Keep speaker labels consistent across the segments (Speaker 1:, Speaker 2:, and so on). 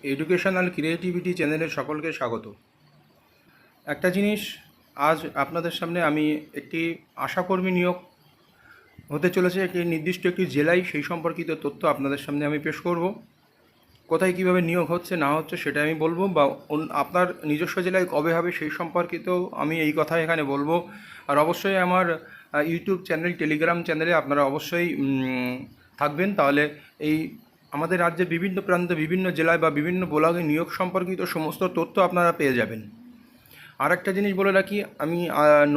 Speaker 1: Educational creativity চ্যানেলে সকলকে স্বাগত। একটা জিনিস আজ আপনাদের সামনে আমি একটি আশাকর্মী নিয়োগ হতে চলেছে একটি নির্দিষ্ট একটি জেলায়, সেই সম্পর্কিত তথ্য আপনাদের সামনে আমি পেশ করব। কোথায় কিভাবে নিয়োগ হচ্ছে না হচ্ছে সেটা আমি বলবো, বা আপনার নিজস্ব জেলায় কবে হবে সেই সম্পর্কিত আমি এই কথা এখানে বলবো। আর অবশ্যই আমার ইউটিউব চ্যানেল, টেলিগ্রাম চ্যানেলে আপনারা অবশ্যই থাকবেন, তাহলে এই আমাদের রাজ্যের বিভিন্ন প্রান্তে, বিভিন্ন জেলায় বা বিভিন্ন ব্লগে নিয়োগ সম্পর্কিত সমস্ত তথ্য আপনারা পেয়ে যাবেন। আর একটা জিনিস বলে রাখি, আমি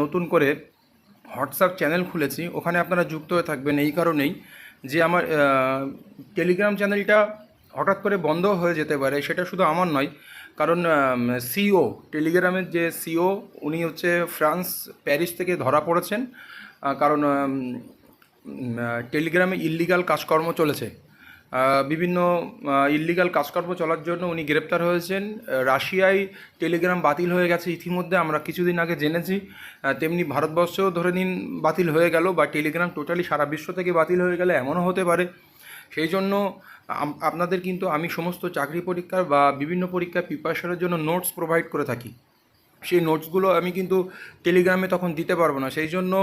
Speaker 1: নতুন করে হোয়াটসঅ্যাপ চ্যানেল খুলেছি, ওখানে আপনারা যুক্ত হয়ে থাকবেন এই কারণেই যে আমার টেলিগ্রাম চ্যানেলটা হঠাৎ করে বন্ধ হয়ে যেতে পারে, সেটা শুধু আমার নয়, কারণ সিও, টেলিগ্রামের যে সিও, উনি হচ্ছে ফ্রান্স, প্যারিস থেকে ধরা পড়েছেন, কারণ টেলিগ্রামে ইল্লিগাল কাজকর্ম চলেছে। বিভিন্ন ইল্লিগাল কাজকর্ম চলার জন্য উনি গ্রেপ্তার হয়েছেন। রাশিয়ায় টেলিগ্রাম বাতিল হয়ে গেছে ইতিমধ্যে, আমরা কিছুদিন আগে জেনেছি। তেমনি ভারতবর্ষেও ধরে নিন বাতিল হয়ে গেল, বা টেলিগ্রাম টোটালি সারা বিশ্ব থেকে বাতিল হয়ে গেলে এমনও হতে পারে। সেই জন্য আপনাদের কিন্তু আমি সমস্ত চাকরি পরীক্ষার বা বিভিন্ন পরীক্ষার প্রিপারেশনের জন্য নোটস প্রোভাইড করে থাকি। সেই নোটসগুলো আমি কিন্তু টেলিগ্রামে তখন দিতে পারবো না। সেই জন্য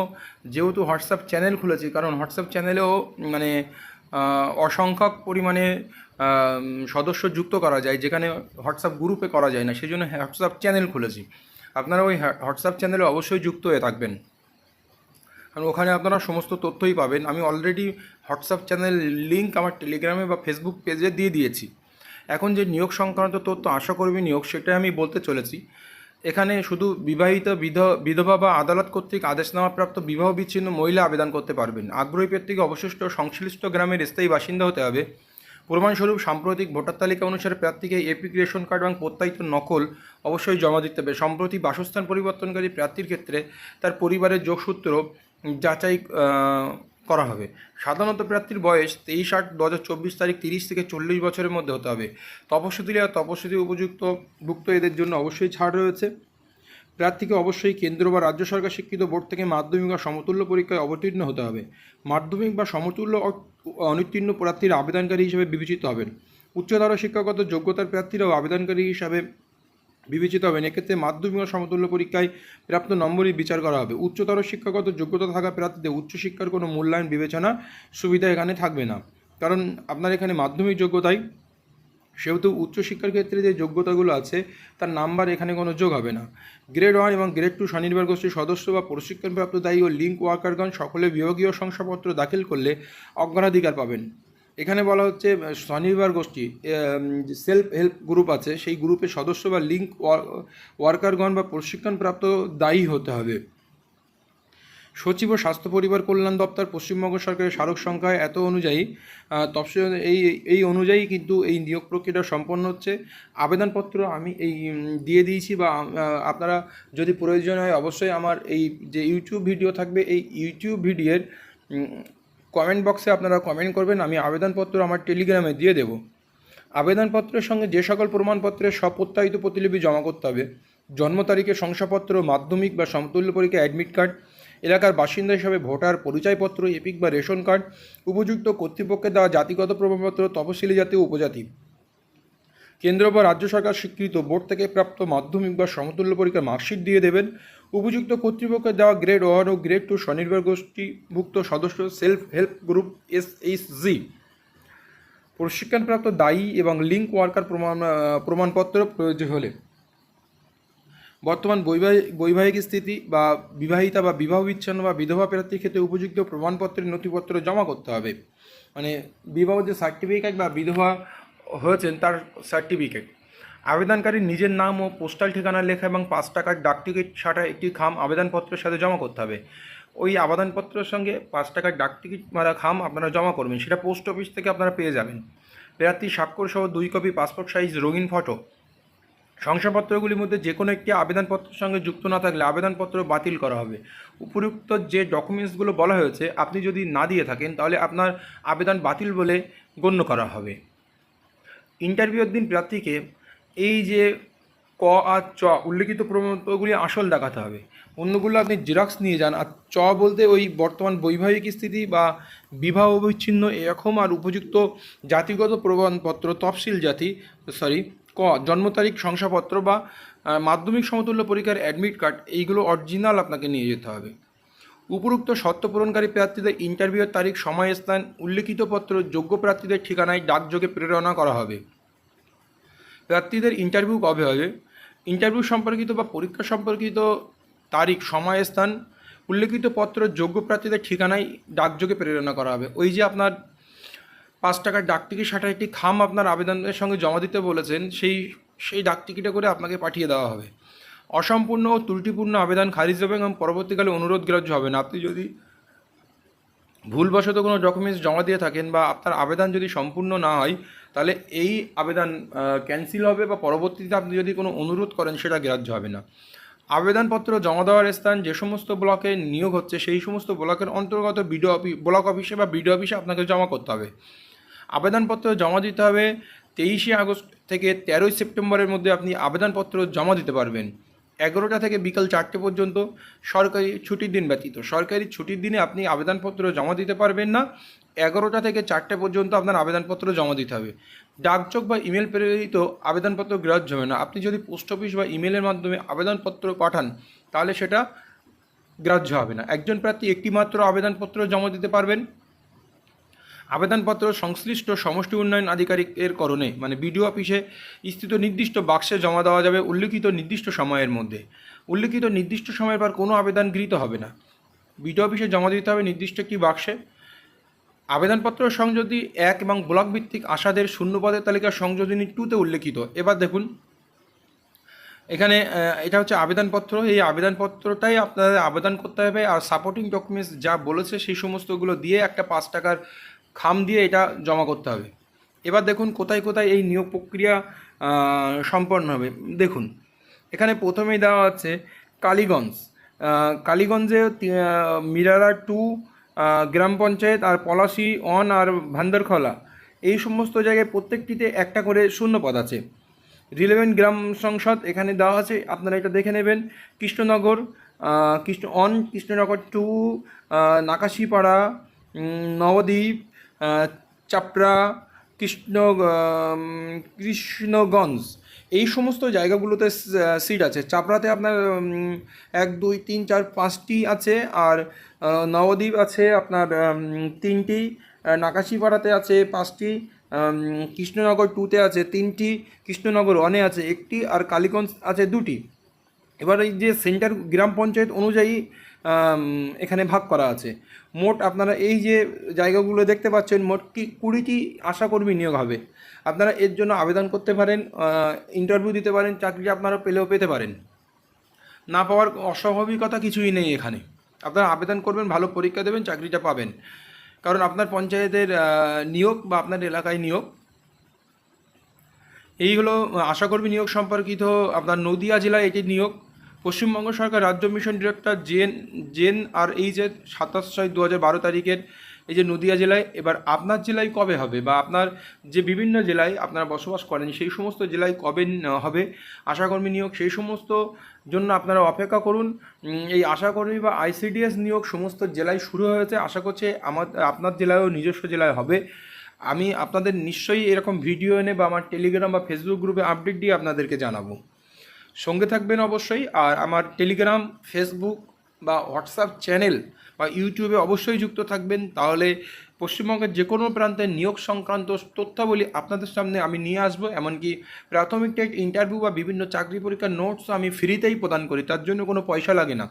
Speaker 1: যেহেতু হোয়াটসঅ্যাপ চ্যানেল খুলেছি, কারণ হোয়াটসঅ্যাপ চ্যানেলেও মানে অসংখ্যক পরিমাণে সদস্য যুক্ত করা যায়, যেখানে হোয়াটসঅ্যাপ গ্রুপে করা যায় না, সেই জন্য হোয়াটসঅ্যাপ চ্যানেল খুলেছি। আপনারা ওই হোয়াটসঅ্যাপ চ্যানেলে অবশ্যই যুক্ত হয়ে থাকবেন, কারণ ওখানে আপনারা সমস্ত তথ্যই পাবেন। আমি অলরেডি হোয়াটসঅ্যাপ চ্যানেল লিঙ্ক আমার টেলিগ্রামে বা ফেসবুক পেজে দিয়ে দিয়েছি। এখন যে নিয়োগ সংক্রান্ত তথ্য, আশাকর্মী নিয়োগ, সেটা আমি বলতে চলেছি। এখানে শুধু বিবাহিত বিধবা বা আদালত কর্তৃক আদেশনামাপ্রাপ্ত বিবাহ বিচ্ছিন্ন মহিলা আবেদন করতে পারবেন। আগ্রহী ব্যক্তিকে অবশিষ্ট সংশ্লিষ্ট গ্রামের স্থায়ী বাসিন্দা হতে হবে। প্রমাণস্বরূপ সাম্প্রতিক ভোটার তালিকা অনুসারে প্রার্থীকে এপিক রেশন কার্ড এবং প্রত্যায়িত নকল অবশ্যই জমা দিতে হবে। সম্প্রতি বাসস্থান পরিবর্তনকারী প্রার্থীর ক্ষেত্রে তার পরিবারের যোগসূত্র যাচাই করা হবে। সাধারণত প্রার্থীর বয়স 23/8/2024 তারিখ 30 থেকে 40 বছরের মধ্যে হতে হবে। তপশিলি আর তপশিলি ভুক্ত এদের জন্য অবশ্যই ছাড় রয়েছে। প্রার্থীকে অবশ্যই কেন্দ্র বা রাজ্য সরকার স্বীকৃত বোর্ড থেকে মাধ্যমিক বা সমতুল্য পরীক্ষায় অবতীর্ণ হতে হবে। মাধ্যমিক বা সমতুল্য অনুত্তীর্ণ প্রার্থীরা আবেদনকারী হিসেবে বিবেচিত হবেন। উচ্চতর শিক্ষাগত যোগ্যতার প্রার্থীরাও আবেদনকারী হিসাবে বিবেচিত হবেন। এক্ষেত্রে মাধ্যমিক ও সমতুল্য পরীক্ষায় প্রাপ্ত নম্বরই বিচার করা হবে। উচ্চতর শিক্ষাগত যোগ্যতা থাকা প্রার্থীদের উচ্চশিক্ষার কোনো মূল্যায়ন বিবেচনা সুবিধা এখানে থাকবে না, কারণ আপনার এখানে মাধ্যমিক যোগ্যতায়, সেহেতু উচ্চশিক্ষার ক্ষেত্রে যে যোগ্যতাগুলো আছে তার নাম্বার এখানে কোনো যোগ হবে না। গ্রেড 1 এবং গ্রেড 2 স্বনির্ভর গোষ্ঠীর সদস্য বা প্রশিক্ষণপ্রাপ্ত দায়ী ও লিঙ্ক ওয়ার্কারগণ সকলে বিভাগীয় শংসাপত্র দাখিল করলে অগ্রাধিকার পাবেন। এখানে বলা হচ্ছে স্বনির্ভর গোষ্ঠী, সেলফ হেল্প গ্রুপ আছে, সেই গ্রুপের সদস্য বা লিঙ্ক ওয়ার্কারগণ বা প্রশিক্ষণপ্রাপ্ত দায়ী হতে হবে। সচিব ও স্বাস্থ্য পরিবার কল্যাণ দপ্তর, পশ্চিমবঙ্গ সরকারের স্মারক সংখ্যায় এত অনুযায়ী তফসিল এই অনুযায়ী কিন্তু এই নিয়োগ প্রক্রিয়াটা সম্পন্ন হচ্ছে। আবেদনপত্র আমি দিয়ে দিয়েছি, বা আপনারা যদি প্রয়োজন হয় অবশ্যই আমার এই যে ইউটিউব ভিডিও থাকবে, এই ইউটিউব ভিডিওর কমেন্ট বক্সে আপনারা কমেন্ট করবেন, আমি আবেদনপত্র আমার টেলিগ্রামে দিয়ে দেব। আবেদনপত্রের সঙ্গে যে সকল প্রমাণপত্রের স্বপ্রত্যায়িত প্রতিলিপি জমা করতে হবে: জন্ম তারিখের শংসাপত্র, মাধ্যমিক বা সমতুল্য পরীক্ষা অ্যাডমিট কার্ড, এলাকার বাসিন্দা হিসাবে ভোটার পরিচয়পত্র, এপিক বা রেশন কার্ড, উপযুক্ত কর্তৃপক্ষের দেওয়া জাতিগত প্রমাণপত্র, তপশিলি জাতি ও উপজাতি, কেন্দ্র বা রাজ্য সরকার স্বীকৃত বোর্ড থেকে প্রাপ্ত মাধ্যমিক বা সমতুল্য পরীক্ষার মার্কশিট দিয়ে দেবেন। উপযুক্ত কর্তৃপক্ষের দেওয়া গ্রেড 1 ও গ্রেড 2 স্বনির্ভর গোষ্ঠীভুক্ত সদস্য, সেলফ হেল্প গ্রুপ SHG, প্রশিক্ষণপ্রাপ্ত দায়ী এবং লিঙ্ক ওয়ার্কার প্রমাণপত্র প্রয়োজন হলে বর্তমান বৈবাহিক স্থিতি বা বিবাহিতা বা বিবাহ বিচ্ছিন্ন বা বিধবা প্রার্থীর ক্ষেত্রে উপযুক্ত প্রমাণপত্রের নথিপত্র জমা করতে হবে। মানে বিবাহ যে সার্টিফিকেট বা বিধবা হয়েছেন তার সার্টিফিকেট, আবেদনকারীর নিজের নাম ও পোস্টাল ঠিকানা লেখা এবং 5 টাকার ডাকটিকিট ছাড়া একটি খাম আবেদনপত্রের সাথে জমা করতে হবে। ওই আবেদনপত্রের সঙ্গে 5 টাকার ডাকটিকিট মারা খাম আপনারা জমা করবেন, সেটা পোস্ট অফিস থেকে আপনারা পেয়ে যাবেন। প্রার্থীর স্বাক্ষর সহ 2 কপি পাসপোর্ট সাইজ রঙিন ফটো। শংসাপত্রগুলির মধ্যে যে কোনো একটি আবেদনপত্রের সঙ্গে যুক্ত না থাকলে আবেদনপত্র বাতিল করা হবে। উপযুক্ত যে ডকুমেন্টসগুলো বলা হয়েছে আপনি যদি না দিয়ে থাকেন তাহলে আপনার আবেদন বাতিল বলে গণ্য করা হবে। ইন্টারভিউর দিন প্রার্থীকে এই যে ক আর চ উল্লেখিত প্রমাণপত্রগুলি আসল দেখাতে হবে। অন্যগুলো আপনি জেরক্স নিয়ে যান। আর চ বলতে ওই বর্তমান বৈবাহিক স্থিতি বা বিবাহ বিচ্ছিন্ন এরকম আর উপযুক্ত জাতিগত প্রমাণপত্র, তফসিল জাতি ক জন্ম তারিখ, শংসাপত্র বা মাধ্যমিক সমতুল্য পরীক্ষার অ্যাডমিট কার্ড, এইগুলো অরিজিনাল আপনাকে নিয়ে যেতে হবে। উপরোক্ত শর্ত পূরণকারী প্রার্থীদের ইন্টারভিউয়ের তারিখ, সময়, স্থান, উল্লেখিত পত্র যোগ্য প্রার্থীদের ঠিকানায় ডাকযোগে প্রেরণা করা হবে। প্রার্থীদের ইন্টারভিউ কবে হবে? ইন্টারভিউ সম্পর্কিত বা পরীক্ষা সম্পর্কিত তারিখ, সময়, স্থান, উল্লেখিত পত্র যোগ্য প্রার্থীদের ঠিকানায় ডাকযোগে প্রেরণা করা হবে। ওই যে আপনার 5 টাকার ডাকটিকিট সাথে একটি খাম আপনার আবেদনের সঙ্গে জমা দিতে বলেছেন, সেই ডাকটিকিটে করে আপনাকে পাঠিয়ে দেওয়া হবে। অসম্পূর্ণ ও ত্রুটিপূর্ণ আবেদন খারিজ হবে এবং পরবর্তীকালে অনুরোধ গ্রাহ্য হবে না। আপনি যদি ভুলবশত কোনো ডকুমেন্টস জমা দিয়ে থাকেন বা আপনার আবেদন যদি সম্পূর্ণ না হয়, তাহলে এই আবেদন ক্যান্সেল হবে বা পরবর্তীতে আপনি যদি কোনো অনুরোধ করেন সেটা গ্রাহ্য হবে না। আবেদনপত্র জমা দেওয়ার স্থান যে সমস্ত ব্লকে নিয়োগ হচ্ছে সেই সমস্ত ব্লকের অন্তর্গত ব্লক অফিসে বা বিডিও অফিসে আপনাকে জমা করতে হবে। আবেদনপত্র জমা দিতে হবে 23শে আগস্ট থেকে 13ই সেপ্টেম্বরের মধ্যে আপনি আবেদনপত্র জমা দিতে পারবেন। 11টা থেকে বিকাল 4টে পর্যন্ত, সরকারি ছুটির দিন ব্যতীত। সরকারি ছুটির দিনে আপনি আবেদনপত্র জমা দিতে পারবেন না। 11টা থেকে 4টে পর্যন্ত আপনার আবেদনপত্র জমা দিতে হবে। ডাকযোগ বা ইমেল প্রেরিত আবেদনপত্র গ্রাহ্য হবে না। আপনি যদি পোস্ট অফিস বা ইমেলের মাধ্যমে আবেদনপত্র পাঠান তাহলে সেটা গ্রাহ্য হবে না। একজন প্রার্থী একটি মাত্র আবেদনপত্র জমা দিতে পারবেন। আবেদনপত্র সংশ্লিষ্ট সমষ্টি উন্নয়ন আধিকারিকের করণে মানে বিডিও অফিসে স্থিত নির্দিষ্ট বাক্সে জমা দেওয়া যাবে উল্লেখিত নির্দিষ্ট সময়ের মধ্যে। উল্লেখিত নির্দিষ্ট সময়ের পর কোনো আবেদন গৃহীত হবে না। বিডিও অফিসে জমা দিতে হবে নির্দিষ্ট একটি বাক্সে। আবেদনপত্র সংযোজনী 1 এবং ব্লক ভিত্তিক আশাদের শূন্যপদের তালিকা সংযোজনী 2তে উল্লেখিত। এবার দেখুন এখানে এটা হচ্ছে আবেদনপত্র। এই আবেদনপত্রটাই আপনাদের আবেদন করতে হবে আর সাপোর্টিং ডকুমেন্টস যা বলেছে সেই সমস্তগুলো দিয়ে একটা 5 টাকার খাম দিয়ে এটা জমা করতে হবে। এবার দেখুন কোথায় কোথায় এই নিয়োগ প্রক্রিয়া সম্পন্ন হবে। দেখুন এখানে প্রথমেই দেওয়া আছে কালীগঞ্জে মিরারা 2 গ্রাম পঞ্চায়েত আর পলাশি 1 আর ভান্ডারখলা, এই সমস্ত জায়গায় প্রত্যেকটিতে একটা করে শূন্যপদ আছে। রিলেভেন্ট গ্রাম সংসদ এখানে দেওয়া আছে, আপনারা এটা দেখে নেবেন। কৃষ্ণনগর কৃষ্ণনগর 2, নাকাশিপাড়া, নবদ্বীপ, চাপড়া, কৃষ্ণগঞ্জ, এই সমস্ত জায়গাগুলোতে সিট আছে। চাপড়াতে আপনার 1 2 3 4 5টি আছে, আর নবদ্বীপ আছে আপনার 3টি, নাকাশিপাড়াতে আছে 5টি, কৃষ্ণনগর 2তে আছে 3টি, কৃষ্ণনগর 1-এ আছে 1টি, আর কালীগঞ্জ আছে 2টি। এবার এই যে সেন্টার গ্রাম পঞ্চায়েত অনুযায়ী এখানে ভাগ করা আছে। মোট আপনারা এই যে জায়গাগুলো দেখতে পাচ্ছেন, মোট 20টি আশাকর্মী নিয়োগ হবে। আপনারা এর জন্য আবেদন করতে পারেন, ইন্টারভিউ দিতে পারেন, চাকরিটা আপনারা পেতে পারেন। না পাওয়ার অস্বাভাবিকতা কিছুই নেই এখানে। আপনারা আবেদন করবেন, ভালো পরীক্ষা দেবেন, চাকরিটা পাবেন। কারণ আপনার পঞ্চায়েতের নিয়োগ বা আপনার এলাকায় নিয়োগ। এই হলো আশাকর্মী নিয়োগ সম্পর্কিত আপনার নদিয়া জেলায় এটি নিয়োগ। পশ্চিমবঙ্গ সরকার রাজ্য মিশন ডিরেক্টর জেন আর এই যে 27/6/2012 তারিখের এই যে নদিয়া জেলায়। এবার আপনার জেলায় কবে হবে বা আপনার যে বিভিন্ন জেলায় আপনারা বসবাস করেন সেই সমস্ত জেলায় কবে হবে আশাকর্মী নিয়োগ, সেই সমস্ত জন্য আপনারা অপেক্ষা করুন। এই আশাকর্মী বা আইসিডিএস নিয়োগ সমস্ত জেলায় শুরু হয়েছে। আশা করছি আপনার জেলায়ও নিজস্ব জেলায় হবে। আমি আপনাদের নিশ্চয়ই এরকম ভিডিও এনে বা আমার টেলিগ্রাম বা ফেসবুক গ্রুপে আপডেট দিয়ে আপনাদেরকে জানাবো। সঙ্গে থাকবেন অবশ্যই। আর আমার টেলিগ্রাম, ফেসবুক বা হোয়াটসঅ্যাপ চ্যানেল বা ইউটিউবে অবশ্যই যুক্ত থাকবেন। তাহলে পশ্চিমবঙ্গের যে কোনো প্রান্তে নিয়োগ সংক্রান্ত তথ্যাবলী আপনাদের সামনে আমি নিয়ে আসবো। এমনকি প্রাথমিক টেস্ট, ইন্টারভিউ বা বিভিন্ন চাকরি পরীক্ষার নোটসও আমি ফ্রিতেই প্রদান করি, তার জন্য কোনো পয়সা লাগে না।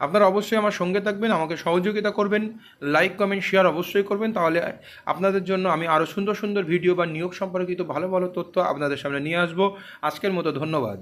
Speaker 1: আপনারা অবশ্যই আমার সঙ্গে থাকবেন, আমাকে সহযোগিতা করবেন, লাইক কমেন্ট শেয়ার অবশ্যই করবেন। তাহলে আপনাদের জন্য আমি আরও সুন্দর সুন্দর ভিডিও বা নিয়োগ সম্পর্কিত ভালো ভালো তথ্য আপনাদের সামনে নিয়ে আসবো। আজকের মতো ধন্যবাদ।